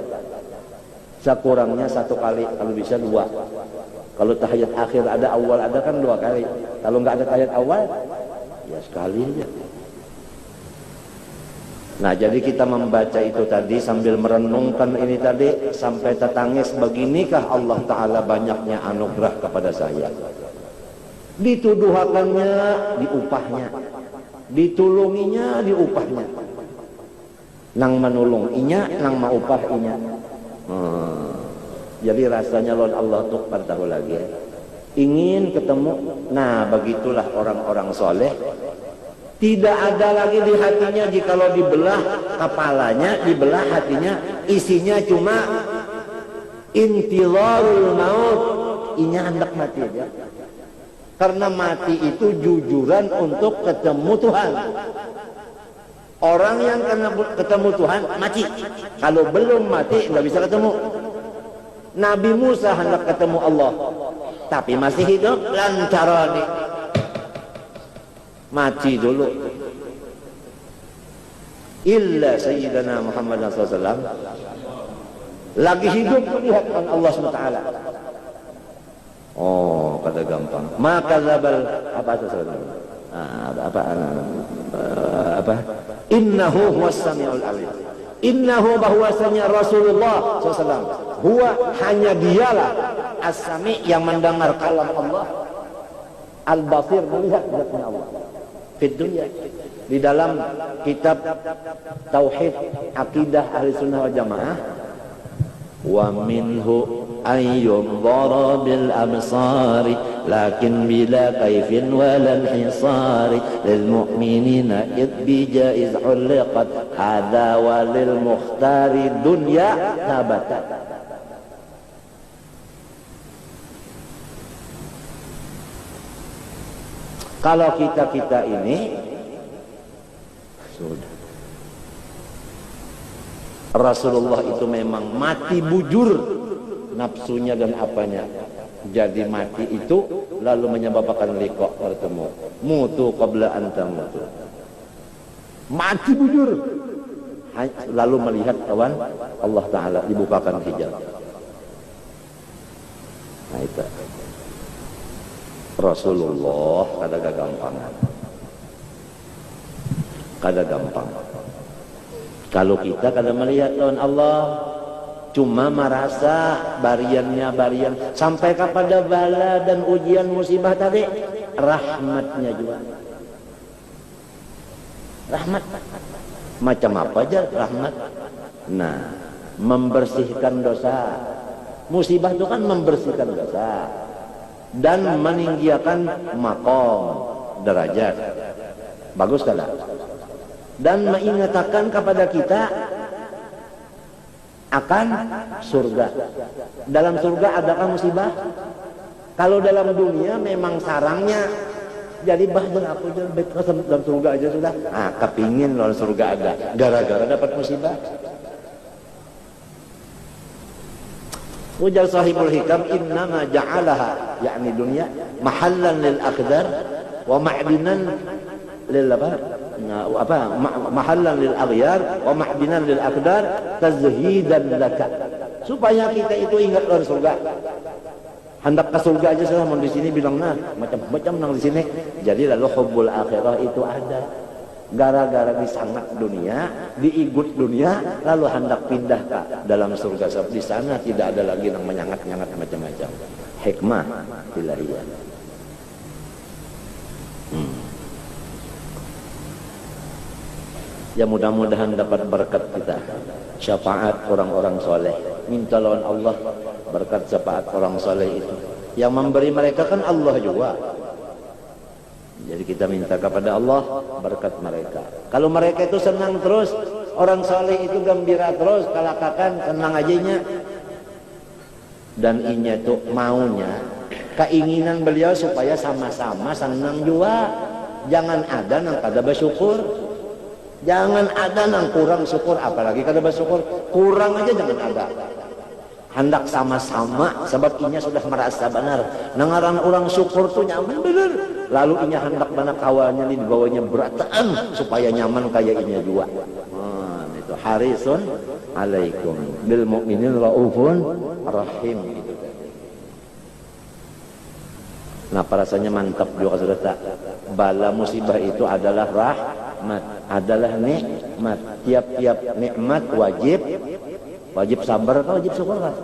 Sekurangnya satu kali, kalau bisa dua. Kalau tahiyat akhir ada, awal ada kan dua kali. Kalau nggak ada tahiyat awal, ya sekali aja. Nah, jadi kita membaca itu tadi sambil merenungkan ini tadi sampai tertangis, beginikah Allah Ta'ala banyaknya anugerah kepada saya. Dituduhakannya, diupahnya. Ditulunginya, diupahnya. Nang menulung inya, nang maupah inya. Jadi rasanya lawan Allah tuh tahu lagi. Ingin ketemu. Nah, begitulah orang-orang soleh. Tidak ada lagi di hatinya jikalau dibelah kepalanya, dibelah hatinya, isinya cuma intizarul maut. Inya hendak mati aja. Karena mati itu jujuran untuk ketemu Tuhan. Orang yang ketemu Tuhan mati. Kalau belum mati nggak bisa ketemu. Nabi Musa hendak ketemu Allah, tapi masih hidup lancarani. Mati dulu. Illa Sayyidina Muhammad SAW lagi hidup melihat Allah SWT. Oh, pada gampang. Maka zabal apa sesuatu? Apa? Innahu huwas samiul alim. Innahu bahwasanya Rasulullah SAW, huwa hanya dialah as-sami yang mendengar kalam Allah, al-basir melihat zatnya Allah. Di dunia, di dalam kitab tauhid akidah ahli sunnah wal jamaah, wa minhu ayyunzara bil absari lakin bila kaifin walal hisari lil mu'minina id bijaiz uliqat hadha walil mukhtari dunya tabata. Kalau kita ini sudah Rasulullah itu memang mati bujur nafsunya dan apanya. Jadi mati itu lalu menyebabkan liqa bertemu. Mutu qabla an tamutu. Mati bujur. Lalu melihat kawan Allah Ta'ala dibukakan hijab. Nah itu. Rasulullah kada gampang. Kada gampang. Kalau kita kada melihat Tuhan Allah, cuma merasa barian sampai kepada bala dan ujian musibah tadi, rahmatnya juga. Rahmat macam apa aja rahmat. Nah, membersihkan dosa. Musibah itu kan membersihkan dosa dan meninggikan maqam, derajat. Bagus tak? Dan mengingatkan kepada kita akan surga. Dalam surga adakah musibah? Kalau dalam dunia memang sarangnya. Jadi bahkan aku dalam surga aja sudah. Kepingin dalam surga ada. Gara-gara dapat musibah. Ujar sahibul hikam, innama ja'alaha, yakni dunia, mahallan lil akhdar wa ma'dinan lil mahallan lil aghyar wa ma'dinan lil akhdar tazhidan laka. Supaya kita itu ingat dari surga. hendak ke surga aja sudah, mau di sini bilang nah macam-macam nang di sini. Jadi lalu hubbul akhirah itu ada. Gara-gara disangat dunia, diigut dunia, lalu hendak pindah ke dalam surga. Sebab di sana tidak ada lagi yang menyangat-nyangat macam-macam. Hikmah ilahiyah. Ya mudah-mudahan dapat berkat kita, syafaat orang-orang soleh. Minta lawan Allah berkat syafaat orang soleh itu. Yang memberi mereka kan Allah juga. Jadi kita minta kepada Allah berkat mereka. Kalau mereka itu senang terus, orang soleh itu gembira terus, kalakakan senang ajinya. Dan inya itu maunya, keinginan beliau supaya sama-sama senang juga. Jangan ada nang kada bersyukur. Jangan ada nang kurang syukur, apalagi kada bersyukur. Kurang aja jangan ada. Hendak sama-sama, sebab inya sudah merasa benar. Nangaran orang syukur tuh nyaman benar. Lalu inya hendak benar kawannya di bawahnya berataan supaya nyaman kayak inya juga. Itu harisun alaikum bil mu'minin raufun rahim gitu. Nah, rasanya mantap juga sudah tak. Bala musibah itu adalah rahmat, adalah nikmat. Tiap-tiap nikmat wajib sabar atau wajib syukur kan?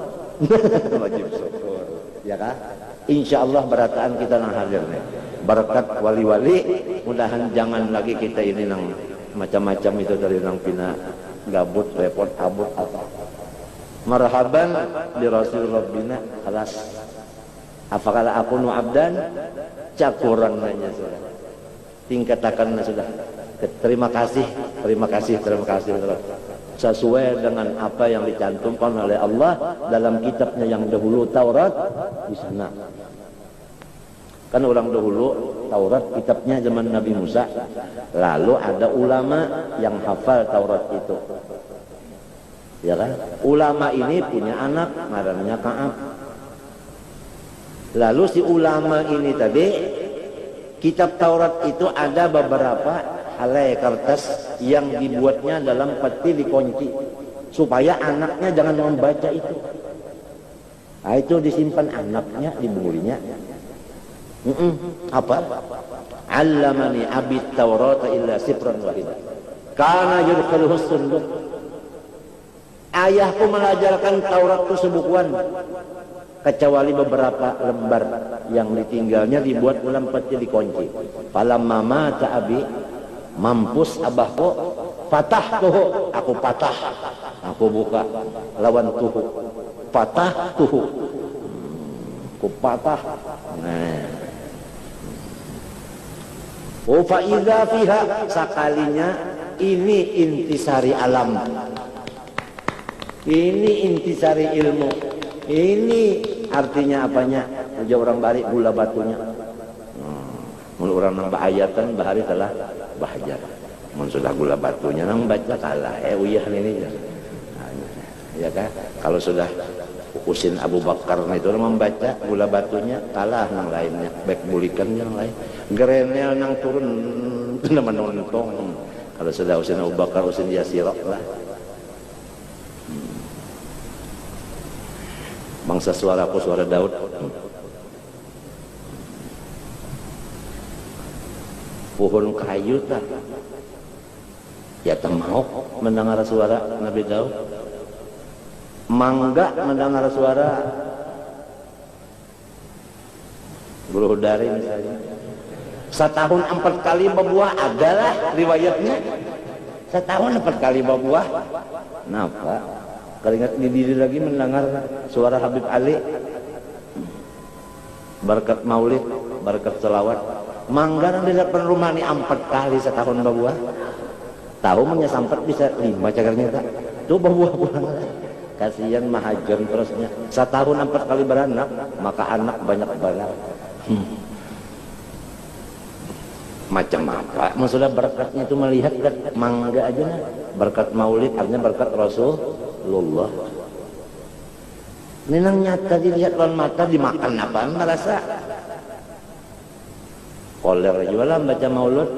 Wajib syukur, ya kan? Insya Allah berataan kita nang hadir nih. Berkat wali-wali, mudahan jangan lagi kita ini nang macam-macam itu dari nang pina gabut, repot, abut apa. Marhaban di Rasul Rabbina alas. Apakala aku nu abdan cakuran nanya sudah. Tingkatakan sudah. Terima kasih. Sesuai dengan apa yang dicantumkan oleh Allah dalam kitabnya yang dahulu Taurat di sana. Kan orang dahulu Taurat kitabnya zaman Nabi Musa. Lalu ada ulama yang hafal Taurat itu. Ya kan? Ulama ini punya anak namanya Ka'ab. Lalu si ulama ini tadi kitab Taurat itu ada beberapa helai kertas yang dibuatnya dalam peti dikunci supaya anaknya jangan membaca itu. Nah, itu disimpan anaknya di bulinya. Apa? Allamani abit Taurata illa sifran wahida. Kana yudkhiluhu sunduk. Ayahku mengajarkan Taurat itu sebukuan kecuali beberapa lembar yang ditinggalnya dibuat dalam peti dikunci. Falamma mata abi, mampus abahku, fatahtuhu, aku patah, aku buka lawan tuhu, patah tuhu, aku patah. Nah, fa idza fiha, sekalinya ini intisari alam, ini intisari ilmu, ini artinya apanya? Aja orang balik gula batunya. Mulu orang nambah ayatan bahari telah bahagia. Mun sudah gula batunya nang baca kalah. Uyah ini. Ya kan? Kalau sudah Husin Abu Bakar itu membaca gula batunya kalah nang lainnya. Baik bulikan yang lain. Gerenel nang turun kena menonton. Kalau sudah Husin Abu Bakar, Husin Yasirok lah. Bangsa suaraku suara Daud. Pohon kayu tak ya mau mendengar suara Nabi Daud. Mangga mendengar suara Guru Dari misalnya. Setahun 4 kali berbuah adalah riwayatnya. Setahun 4 kali berbuah. Napa? Keringat di diri lagi mendengar suara Habib Ali. Berkat maulid, berkat selawat. Mangga di depan rumah ini 4 kali setahun berbuah. Tahu menyasampat bisa 5 cagarnya tak? Itu berbuah pulang. Kasihan mahajon terusnya. Setahun 4 kali beranak, maka anak banyak banget. Macam apa? Maksudnya berkatnya itu melihat mangga aja nah. Berkat maulid artinya berkat Rasulullah. Ini nang nyata dilihat lawan mata dimakan apaan merasa. Koler juga lah baca maulud.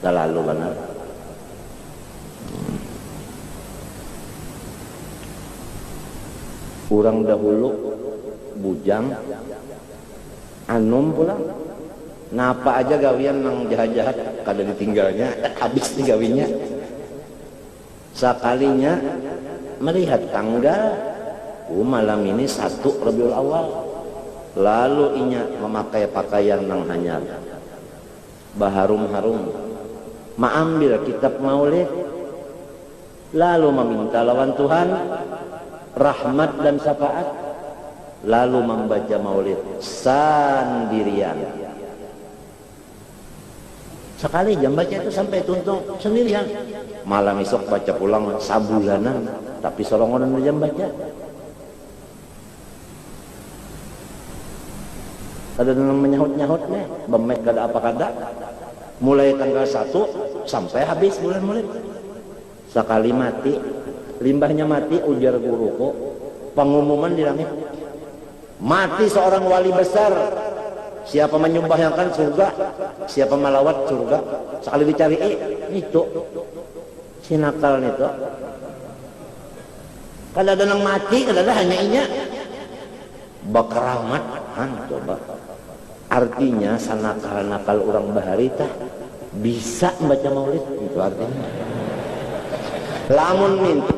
Dah lalu benar. Urang dahulu bujang anum pulang napa aja gawian nang jahat-jahat kada ditinggalnya habis nih gawinya. Sekalinya melihat tanggal malam ini 1 Rabiul Awal, lalu inya memakai pakaian nang hanyar baharum-harum, mengambil kitab maulid, lalu meminta lawan Tuhan rahmat dan syafaat, lalu membaca maulid sendirian. Sekali jam baca itu sampai tuntung sendirian. Malam esok baca pulang sabulanan, tapi sorongonan jam baca. Ada dalam menyahut-nyahutnya, bemek kada apa kada. Mulai tanggal 1 sampai habis bulan maulid. Sekali mati, limbahnya mati, ujar guruku, pengumuman di langit. Mati seorang wali besar. Siapa menyembahkan surga, siapa melawat surga. Sekali dicari, itu si nakal itu. Kada ada nang mati, kada ada hanya inya bakaramat, coba. Artinya sanakal-nakal orang bahari tah bisa membaca maulid, itu artinya. Lamun minta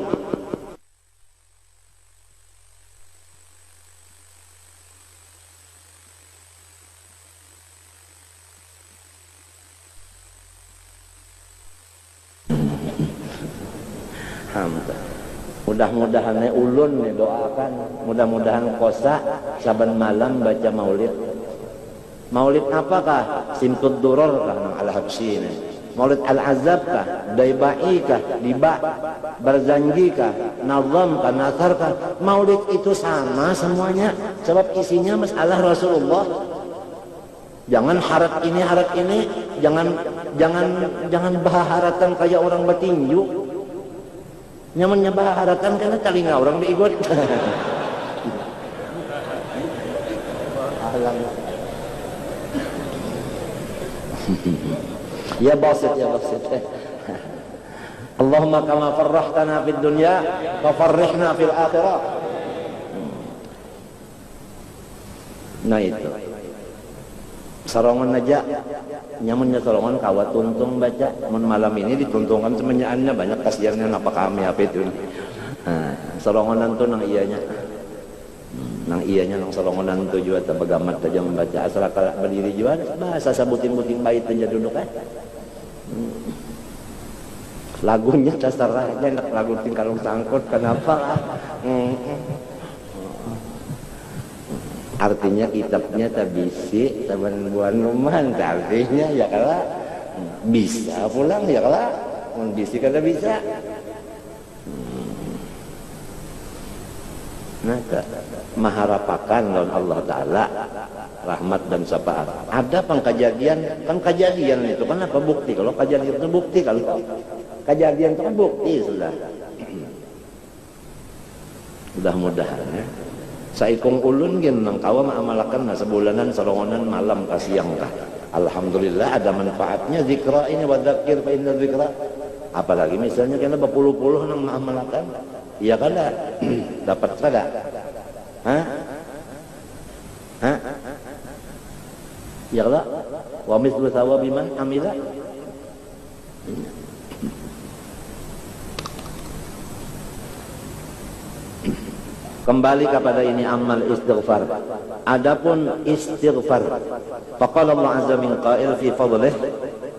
mudah-mudahan ulun nih doakan, mudah-mudahan kosa saban malam baca maulid. Maulid apakah? Simtud duror kah nang al-habsyi ini? Maulid al-azab kah? Daibai kah? Diba? Barzanji kah? Nazam kah? Nasar kah? Maulid itu sama semuanya, sebab isinya masalah Rasulullah. Jangan harap ini, jangan baharatan kayak orang bertinju. Nyamannya baharatan karena telinga orang diikut. Ya basit, ya basit. Allahumma kama farrahtana fid dunya wa farrihna fil akhirah. Nah itu sarongan aja nyamannya sarongan kawat tuntung baca. Mun malam ini dituntungkan semenyaannya banyak kasihannya apa kami apa itu. Nah, sarongonan tuh nang iyanya. Nang iyanya nang sarongonan tuh juga tabagamat aja membaca asal berdiri juga bahasa sabutin-buting bait aja duduk lagunya dasarnya enak lagu tingkalung sangkut kenapa artinya kitabnya tabisi taban buan rumah artinya ya kala bisa pulang ya kala kondisi kada bisa maka maharapakan lawan Allah Ta'ala rahmat dan syafaat. Ada pengkejadian, kan kejadian itu kan apa bukti? Kalau kejadian itu bukti, kalau kejadian itu kan bukti sudah. Mudah-mudahan ya. Saikung ulun gin nang kawa maamalakan sebulanan sarongonan malam ka siang kah. Alhamdulillah ada manfaatnya zikra ini wa dzakir fa inna dzikra. Apalagi misalnya kena berpuluh-puluh nang maamalakan. Iya kada? Dapat kada? Hah? Hah? Ya kada? Wa mithlu thawabi man amila. Kembali kepada ini amal istighfar. Adapun istighfar, faqala Allah azza min qail fi fadlih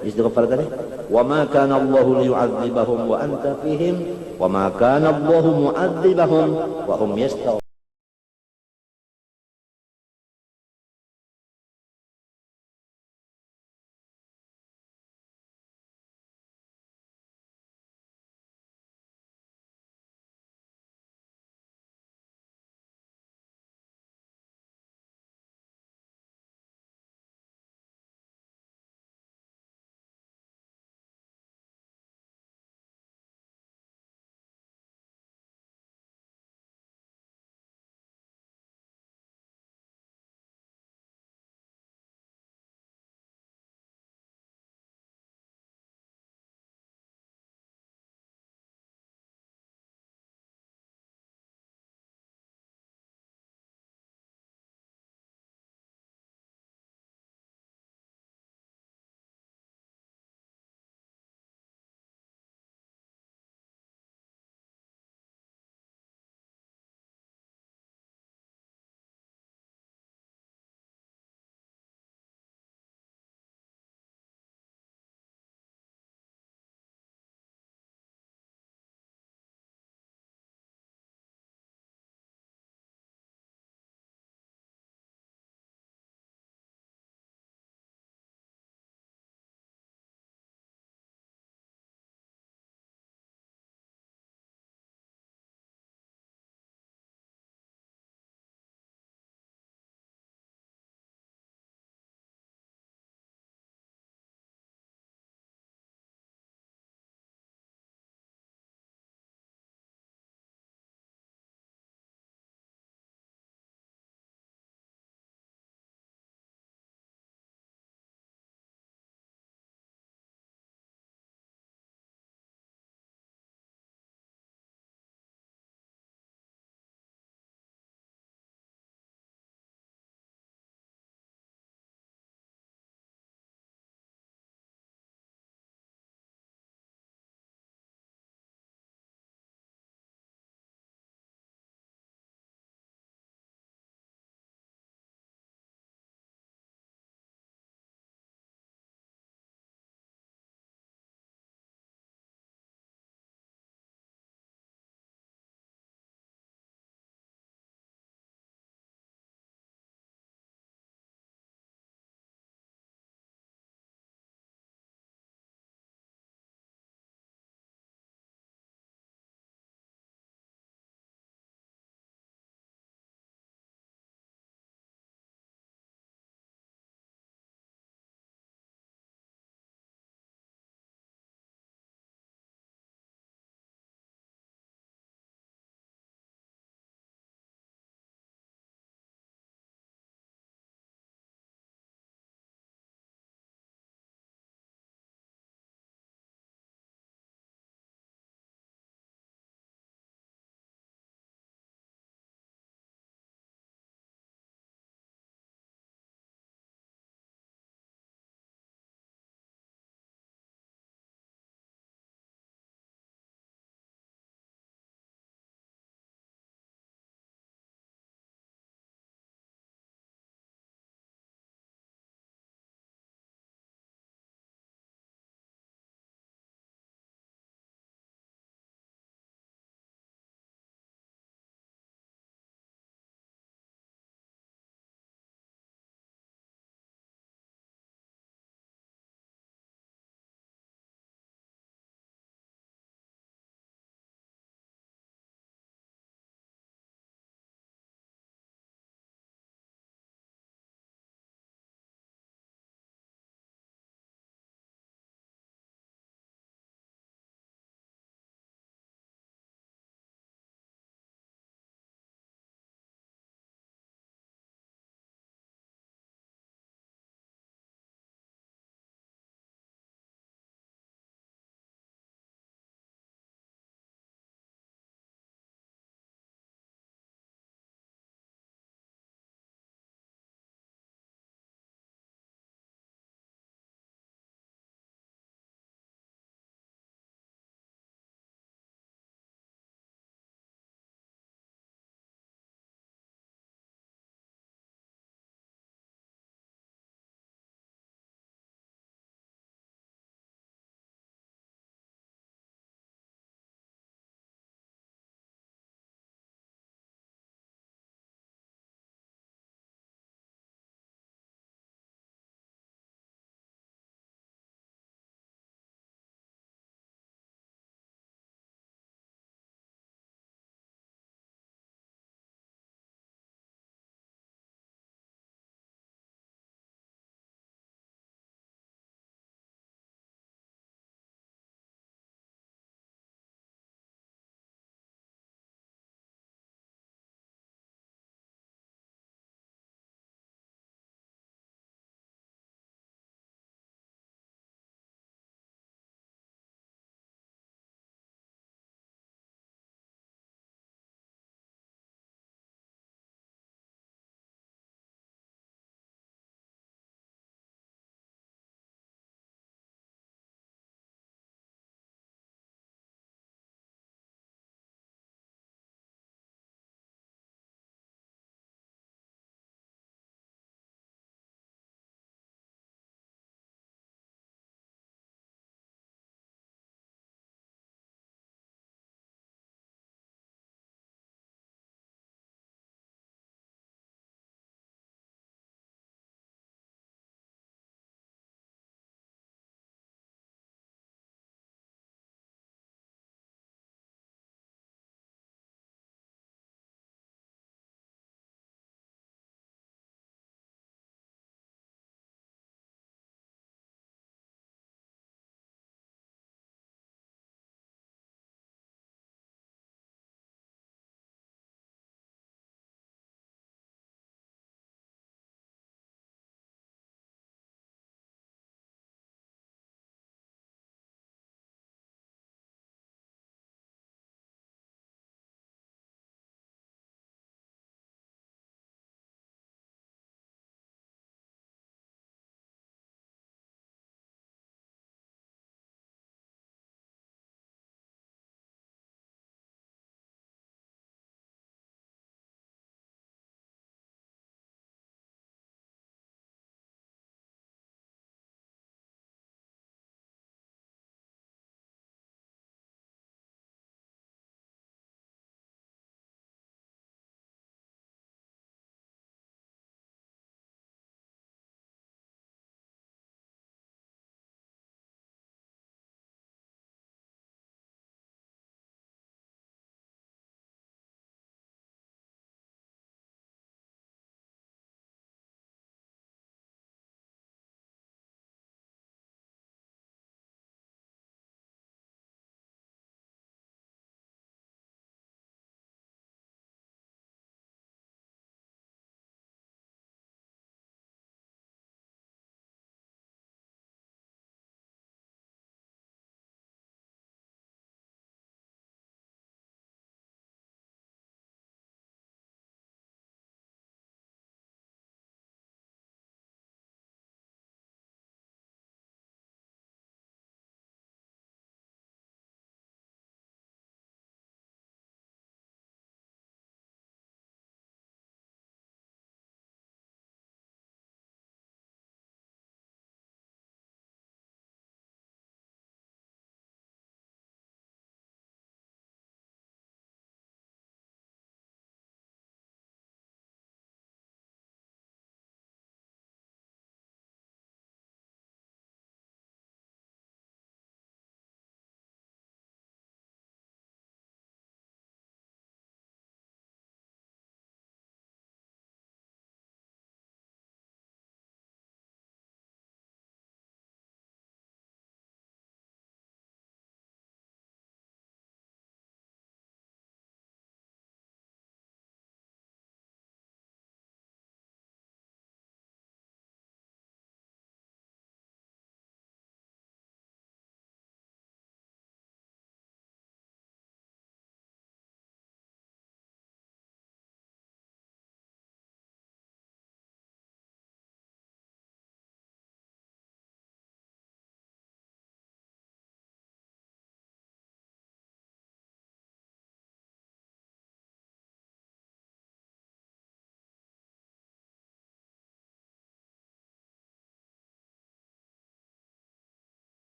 istighfar tadi, wa ma kana Allahu liyu'adzibahum wa anta fihim wa ma kana Allahu mu'adzibahum wa hum yastaghfirun.